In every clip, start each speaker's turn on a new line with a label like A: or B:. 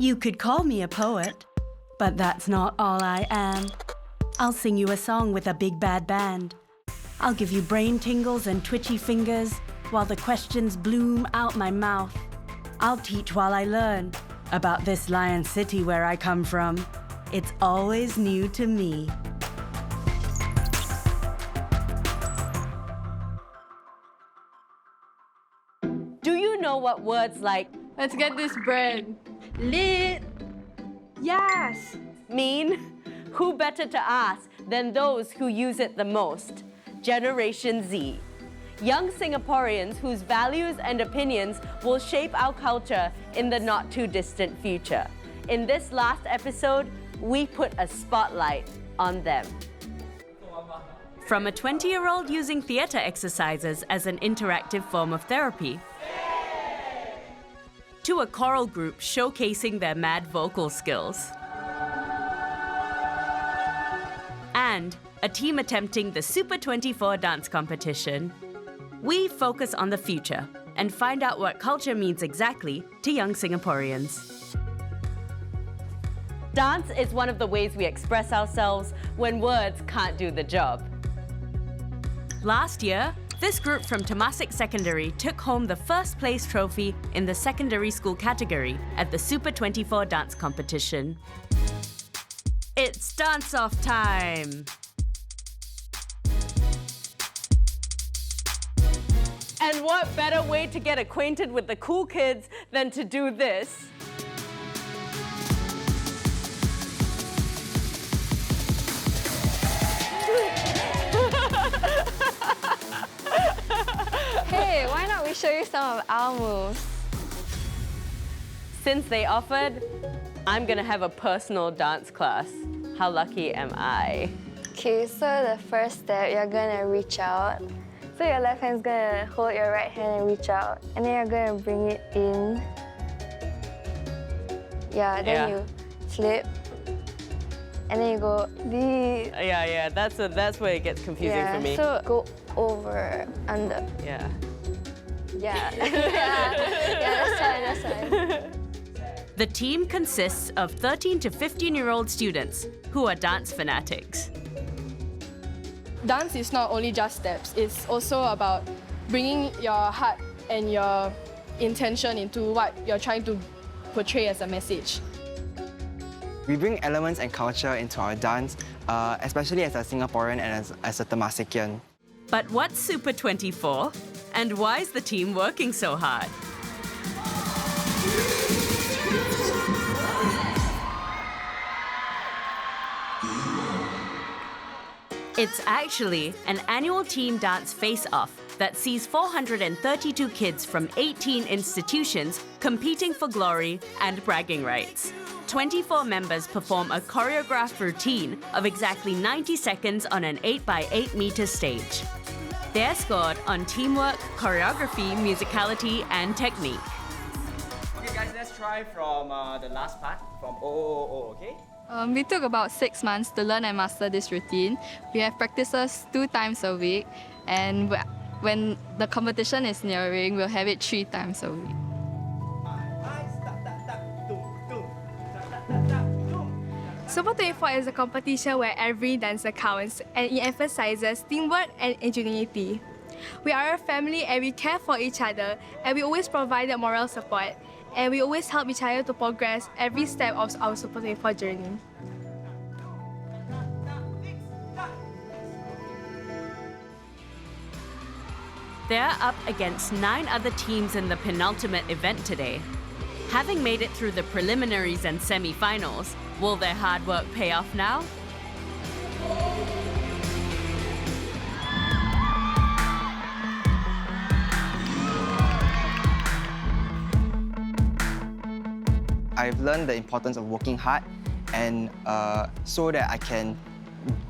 A: You could call me a poet, but that's not all I am. I'll sing you a song with a big bad band. I'll give you brain tingles and twitchy fingers while the questions bloom out my mouth. I'll teach while I learn about this lion city where I come from. It's always new to me.
B: Do you know what words like
C: Let's get this bread. Lit. Yes.
B: mean? Who better to ask than those who use it the most? Generation Z. Young Singaporeans whose values and opinions will shape our culture in the not-too-distant future. In this last episode, we put a spotlight on them.
A: From a 20-year-old using theatre exercises as an interactive form of therapy, to a choral group showcasing their mad vocal skills, and a team attempting the Super 24 dance competition, we focus on the future and find out what culture means exactly to young Singaporeans.
B: Dance is one of the ways we express ourselves when words can't do the job.
A: Last year, this group from Temasek Secondary took home the first place trophy in the secondary school category at the Super 24 dance competition. It's dance-off time!
B: And what better way to get acquainted with the cool kids than to do this?
C: Hey, why not we show you some of our moves?
B: Since they offered, I'm gonna have a personal dance class. How lucky am I?
C: Okay, so the first step, you're gonna reach out. So your left hand's gonna hold your right hand and reach out. And then you're gonna bring it in. Yeah, then you flip. And then you go deep.
B: Yeah, that's where it gets confusing for me.
C: So go over, under.
B: Yeah.
C: Yeah. That's fine.
A: The team consists of 13 to 15-year-old students who are dance fanatics.
D: Dance is not only just steps, it's also about bringing your heart and your intention into what you're trying to portray as a message.
E: We bring elements and culture into our dance, especially as a Singaporean and as a Temasekian.
A: But what's Super 24? And why is the team working so hard? It's actually an annual team dance face-off that sees 432 kids from 18 institutions competing for glory and bragging rights. 24 members perform a choreographed routine of exactly 90 seconds on an 8x8 meter stage. They're scored on teamwork, choreography, musicality, and technique.
F: Okay guys, let's try from the last part, from O, okay?
G: We took about 6 months to learn and master this routine. We have practices 2 times a week, and when the competition is nearing, we'll have it 3 times a week.
H: Super 24 is a competition where every dancer counts, and it emphasizes teamwork and ingenuity. We are a family and we care for each other, and we always provide moral support, and we always help each other to progress every step of our Super 24 journey.
A: They're up against 9 other teams in the penultimate event today. Having made it through the preliminaries and semi-finals, will their hard work pay off now?
E: I've learned the importance of working hard, and so that I can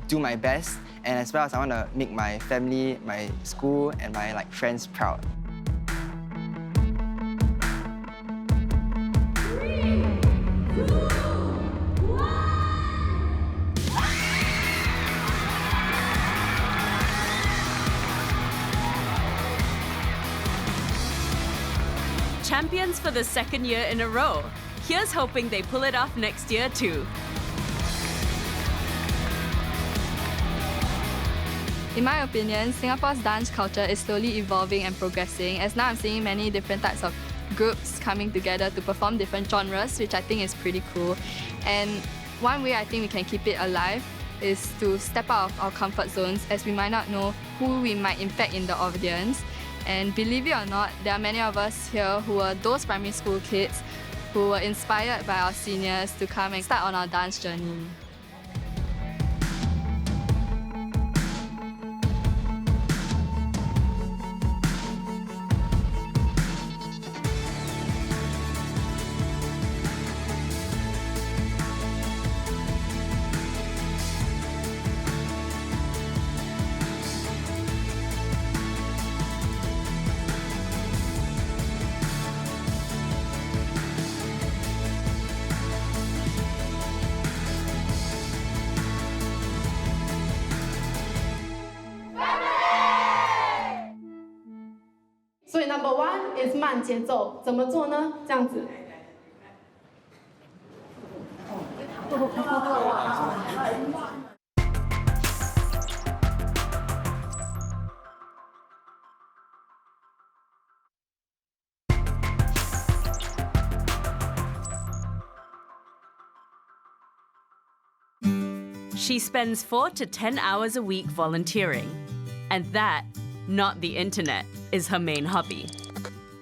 E: do my best, and as well as I want to make my family, my school, and my friends proud.
A: Champions for the 2nd year in a row. Here's hoping they pull it off next year too.
G: In my opinion, Singapore's dance culture is slowly evolving and progressing, as now I'm seeing many different types of groups coming together to perform different genres, which I think is pretty cool. And one way I think we can keep it alive is to step out of our comfort zones, as we might not know who we might impact in the audience. And believe it or not, there are many of us here who are those primary school kids who were inspired by our seniors to come and start on our dance journey.
D: 所以 number one is 慢节奏，怎么做呢？这样子。
A: She spends 4 to 10 hours a week volunteering. And that, not the internet, is her main hobby.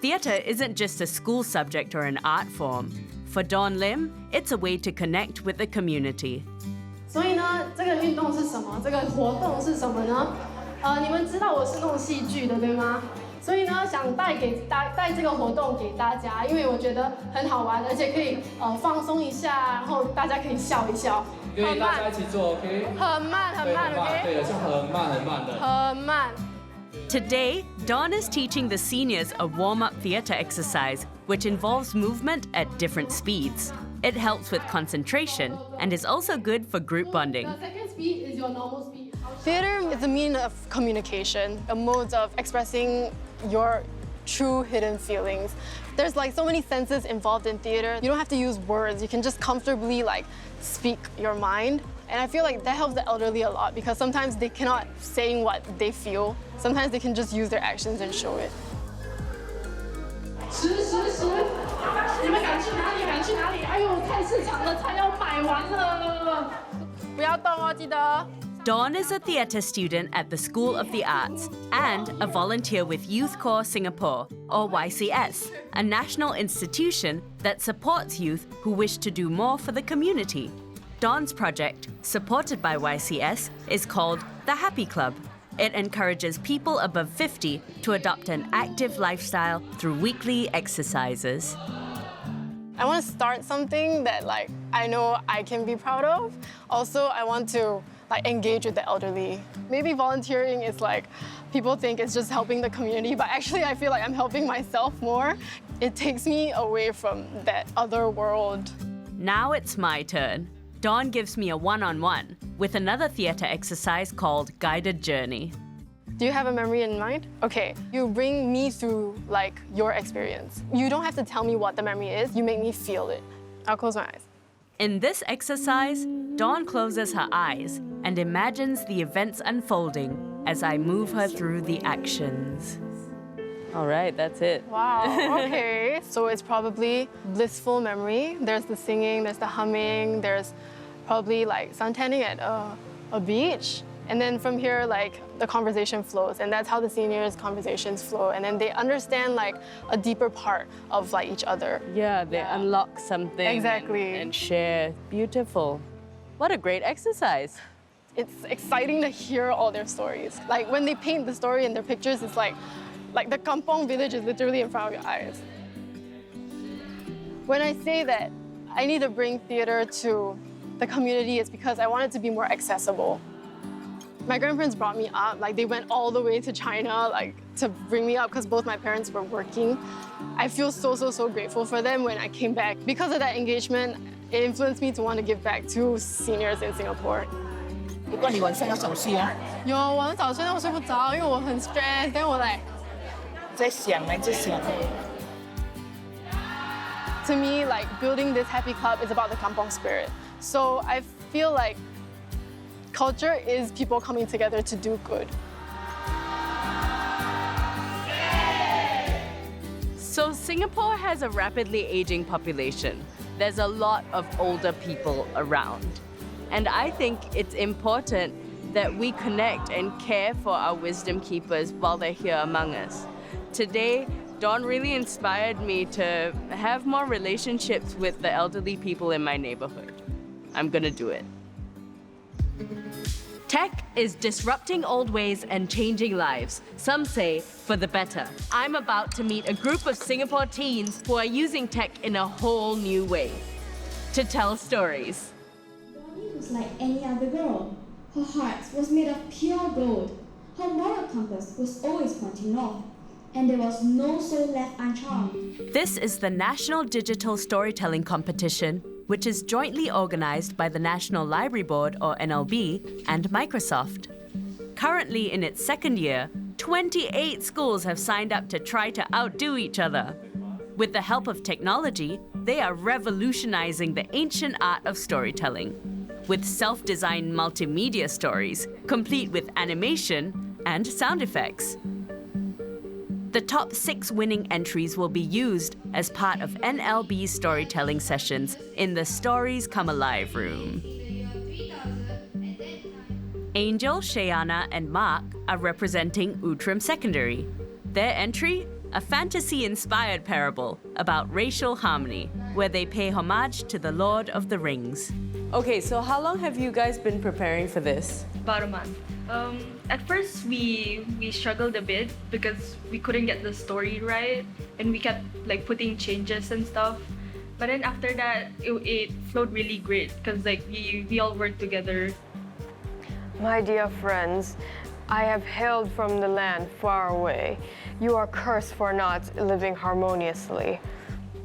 A: Theatre isn't just a school subject or an art form. For Dawn Lim, it's a way to connect with the community.
D: 所以呢，这个运动是什么？这个活动是什么呢？你们知道我是弄戏剧的，对吗？所以呢，想带这个活动给大家，因为我觉得很好玩，而且可以放松一下，然后大家可以笑一笑。
I: 可以大家一起做 ，OK？
D: 很慢，OK？
I: 对，是很慢的。
D: 很慢。
A: Today, Dawn is teaching the seniors a warm-up theatre exercise, which involves movement at different speeds. It helps with concentration and is also good for group bonding.
D: The second speed is your normal speed. Theater is a means of communication, a mode of expressing your true hidden feelings. There's like so many senses involved in theater. You don't have to use words. You can just comfortably like speak your mind. And I feel like that helps the elderly a lot because sometimes they cannot say what they feel. Sometimes they can just use their actions and show it.
J: 10，你们赶去哪里？赶去哪里？哎呦，菜市场的菜要买完了。
D: 不要动哦，记得。
A: Dawn is a theatre student at the School of the Arts and a volunteer with Youth Corps Singapore, or YCS, a national institution that supports youth who wish to do more for the community. Dawn's project, supported by YCS, is called The Happy Club. It encourages people above 50 to adopt an active lifestyle through weekly exercises.
D: I want to start something that I know I can be proud of. Also, I want to engage with the elderly. Maybe volunteering is people think it's just helping the community, but actually I feel like I'm helping myself more. It takes me away from that other world.
A: Now it's my turn. Dawn gives me a one-on-one with another theatre exercise called Guided Journey.
D: Do you have a memory in mind? Okay, you bring me through your experience. You don't have to tell me what the memory is, you make me feel it. I'll close my eyes.
A: In this exercise, Dawn closes her eyes and imagines the events unfolding as I move her through the actions.
B: All right, that's it.
D: Wow, okay. So it's probably blissful memory. There's the singing, there's the humming, there's probably suntanning at a beach. And then from here, the conversation flows. And that's how the seniors' conversations flow. And then they understand a deeper part of each other.
B: Yeah, they unlock something.
D: Exactly.
B: And share. Beautiful. What a great exercise.
D: It's exciting to hear all their stories. When they paint the story in their pictures, it's like the kampong village is literally in front of your eyes. When I say that I need to bring theater to the community, it's because I want it to be more accessible. My grandparents brought me up, they went all the way to China, to bring me up because both my parents were working. I feel so grateful for them when I came back. Because of that engagement, it influenced me to want to give back to seniors in Singapore.
J: 如果你晚上要早睡啊？
D: 有，晚上早睡，但我睡不着，因为我很 stress，但我
J: 在想。
D: To me, like building this happy club is about the kampong spirit. So I feel like culture is people coming together to do good.
B: So Singapore has a rapidly aging population. There's a lot of older people around. And I think it's important that we connect and care for our wisdom keepers while they're here among us. Today, Dawn really inspired me to have more relationships with the elderly people in my neighborhood. I'm gonna do it. Tech is disrupting old ways and changing lives. Some say for the better. I'm about to meet a group of Singapore teens who are using tech in a whole new way to tell stories.
K: Bonnie was like any other girl. Her heart was made of pure gold. Her moral compass was always pointing north. And there was no soul left uncharmed.
A: This is the National Digital Storytelling Competition, which is jointly organized by the National Library Board, or NLB, and Microsoft. Currently in its second year, 28 schools have signed up to try to outdo each other. With the help of technology, they are revolutionizing the ancient art of storytelling, with self-designed multimedia stories, complete with animation and sound effects. The top 6 winning entries will be used as part of NLB's storytelling sessions in the Stories Come Alive room. Angel, Shayana, and Mark are representing Outram Secondary. Their entry? A fantasy-inspired parable about racial harmony, where they pay homage to the Lord of the Rings.
B: Okay, so how long have you guys been preparing for this?
G: About a month. At first, we struggled a bit because we couldn't get the story right, and we kept like putting changes and stuff. But then after that, it flowed really great because like we all worked together.
L: My dear friends, I have hailed from the land far away. You are cursed for not living harmoniously.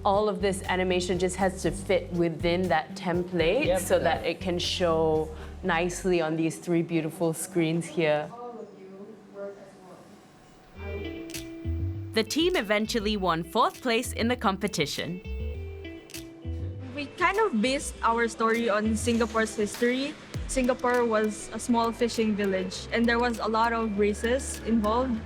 B: All of this animation just has to fit within that template so that it can show nicely on these 3 beautiful screens here.
A: The team eventually won 4th place in the competition.
G: We kind of based our story on Singapore's history. Singapore was a small fishing village, and there was a lot of races involved.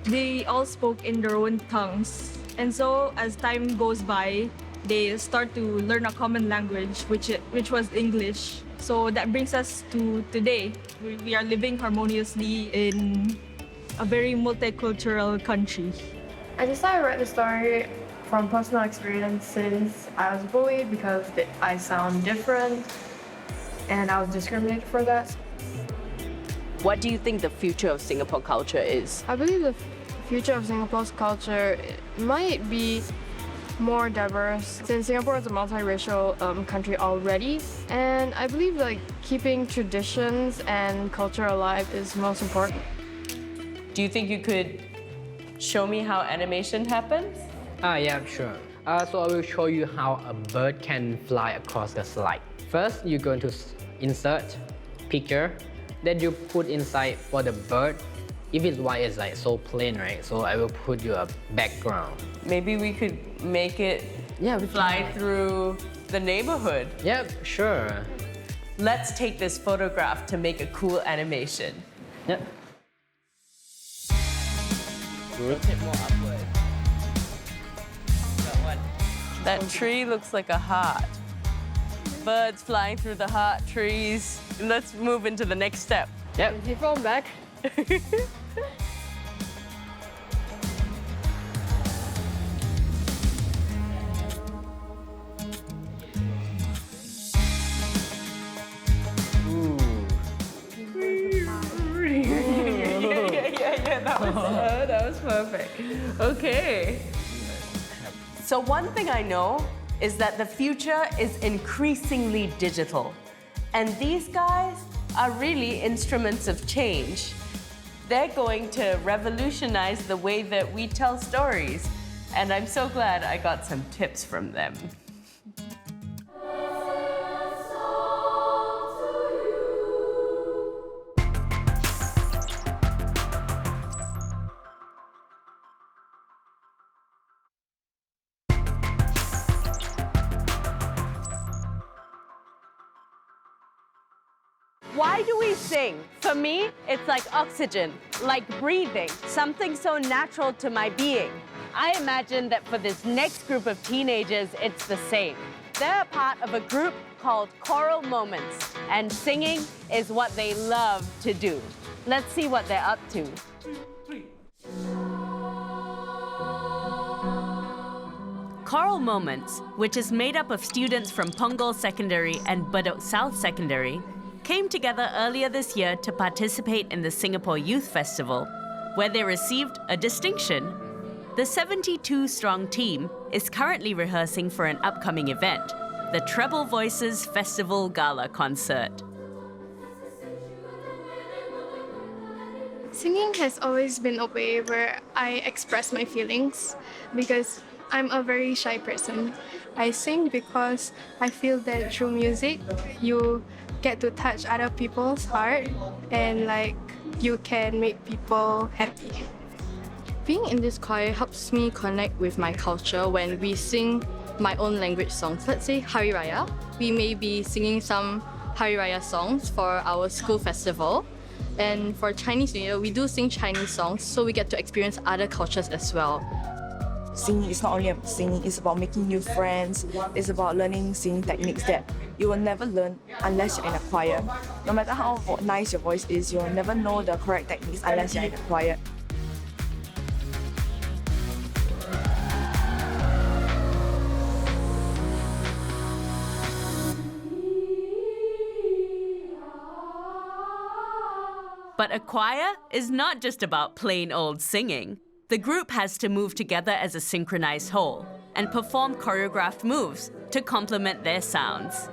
G: They all spoke in their own tongues. And so as time goes by, they start to learn a common language, which was English. So that brings us to today. We are living harmoniously in a very multicultural country.
M: I decided to write the story from personal experience since I was bullied because I sound different and I was discriminated for that.
B: What do you think the future of Singapore culture is?
M: I believe the future of Singapore's culture might be more diverse since Singapore is a multiracial country already, and I believe like keeping traditions and culture alive is most important.
B: Do you think you could show me how animation happens?
N: Yeah, sure. So I will show you how a bird can fly across the slide. First, you're going to insert picture, then you put inside for the bird. If it's white, it's like so plain, right? So I will put you a background.
B: Maybe we could make it fly through the neighborhood.
N: Yep, sure.
B: Let's take this photograph to make a cool animation.
N: Yep. Good.
B: Tip more upward. That one. That tree looks like a heart. Birds flying through the heart trees. Let's move into the next step.
N: Yep.
M: If you fall back.
B: That was perfect. Okay. So one thing I know is that the future is increasingly digital. And these guys are really instruments of change. They're going to revolutionize the way that we tell stories. And I'm so glad I got some tips from them. Why do we sing? For me, it's like oxygen, like breathing, something so natural to my being. I imagine that for this next group of teenagers, it's the same. They're a part of a group called Choral Moments, and singing is what they love to do. Let's see what they're up to.
A: Choral Moments, which is made up of students from Punggol Secondary and Bedok South Secondary, came together earlier this year to participate in the Singapore Youth Festival, where they received a distinction. The 72-strong team is currently rehearsing for an upcoming event, the Treble Voices Festival Gala Concert.
H: Singing has always been a way where I express my feelings because I'm a very shy person. I sing because I feel that through music, you get to touch other people's heart and you can make people happy.
G: Being in this choir helps me connect with my culture when we sing my own language songs. Let's say Hari Raya. We may be singing some Hari Raya songs for our school festival. And for Chinese New Year, we do sing Chinese songs, so we get to experience other cultures as well.
O: Singing is not only about singing, it's about making new friends, it's about learning singing techniques that you will never learn unless you're in a choir. No matter how nice your voice is, you'll never know the correct techniques unless you're in a choir.
A: But a choir is not just about plain old singing. The group has to move together as a synchronized whole and perform choreographed moves to complement their sounds.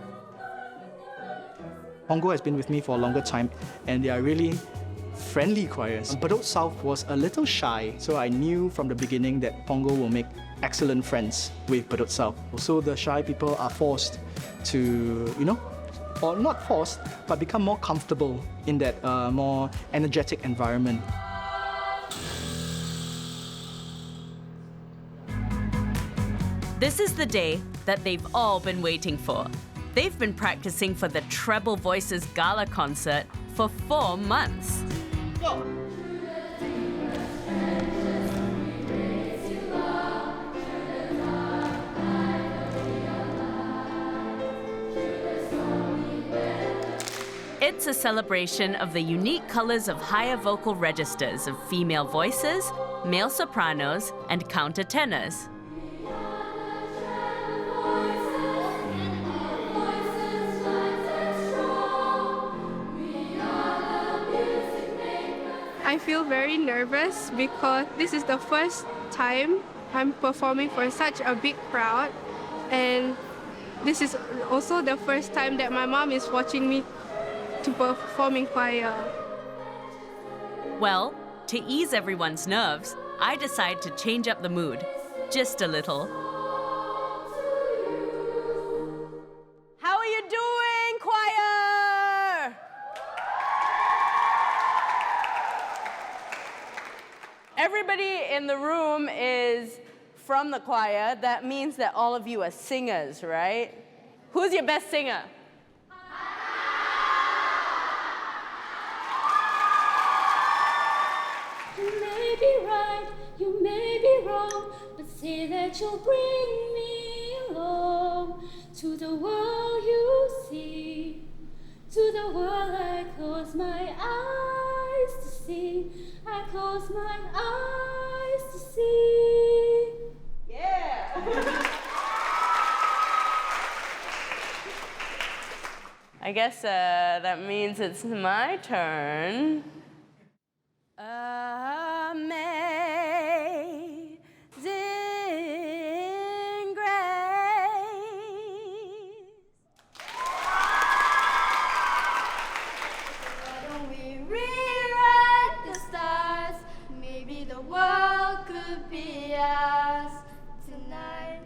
P: Punggol has been with me for a longer time, and they are really friendly choirs. Bedok South was a little shy, so I knew from the beginning that Punggol will make excellent friends with Bedok South. So the shy people are forced to, or not forced, but become more comfortable in that more energetic environment.
A: This is the day that they've all been waiting for. They've been practicing for the Treble Voices Gala concert for 4 months.
P: Go.
A: It's a celebration of the unique colors of higher vocal registers of female voices, male sopranos, and countertenors.
H: I feel very nervous because this is the first time I'm performing for such a big crowd, and this is also the first time that my mom is watching me to perform in choir.
A: Well, to ease everyone's nerves, I decide to change up the mood, just a little.
B: How are you doing, choir? Everybody in the room is from the choir. That means that all of you are singers, right? Who's your best singer?
K: You may be right, you may be wrong, but say that you'll bring me along to the world you see, to the world I close my eyes to see, I close my eyes to see.
B: Yeah! I guess that means it's my turn. Amazing grace.
K: Why don't we rewrite the stars? Maybe the world could be ours tonight.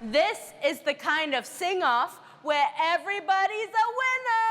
B: This is the kind of sing-off where everybody's a winner!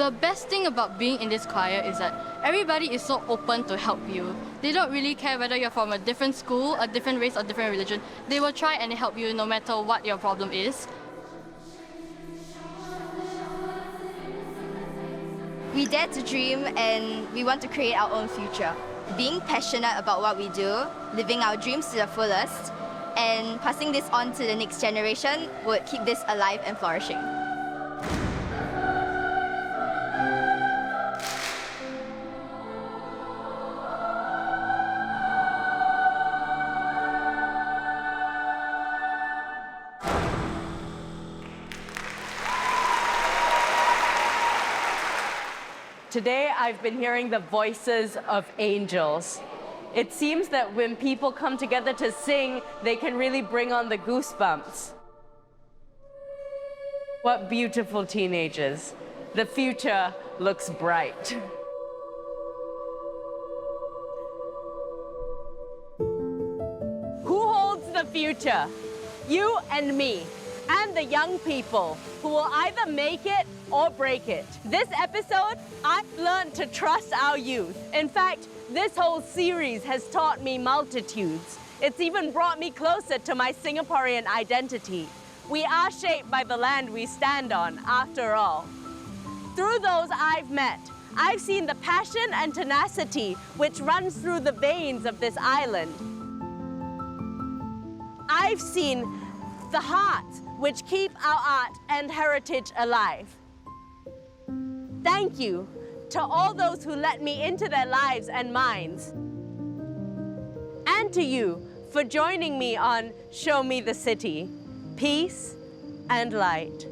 G: The best thing about being in this choir is that everybody is so open to help you. They don't really care whether you're from a different school, a different race, or different religion. They will try and help you no matter what your problem is.
Q: We dare to dream and we want to create our own future. Being passionate about what we do, living our dreams to the fullest, and passing this on to the next generation would keep this alive and flourishing.
B: Today, I've been hearing the voices of angels. It seems that when people come together to sing, they can really bring on the goosebumps. What beautiful teenagers. The future looks bright. Who holds the future? You and me, and the young people who will either make it or break it. This episode, I've learned to trust our youth. In fact, this whole series has taught me multitudes. It's even brought me closer to my Singaporean identity. We are shaped by the land we stand on, after all. Through those I've met, I've seen the passion and tenacity which runs through the veins of this island. I've seen the hearts which keep our art and heritage alive. Thank you to all those who let me into their lives and minds. And to you for joining me on Show Me the City. Peace and light.